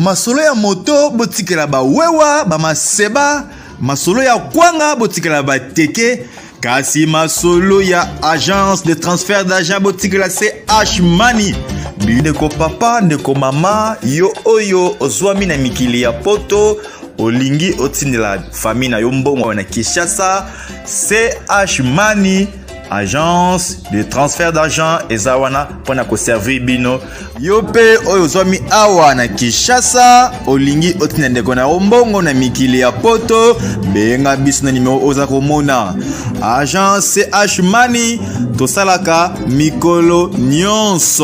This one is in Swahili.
masolo ya moto botikela ba wewa ba maseba, masolo ya kwanga botikela ba teke, kasi masolo ya agence de transfert d'argent botikela CH Money. Ndeko papa, ndeko mama, yo oyo ozwami na mikili ya poto, olingi otindela famille na yo mbongo na Kinshasa, CH Money, agence de transfert d'argent ezawana pona ko servir bino. Yo pe oyo ozwami awa na Kinshasa, olingi otindela ndeko na mbongo na mikili ya poto, benga biso na numéro oza komona. Agence CH Money, tosalaka mikolo nyonso.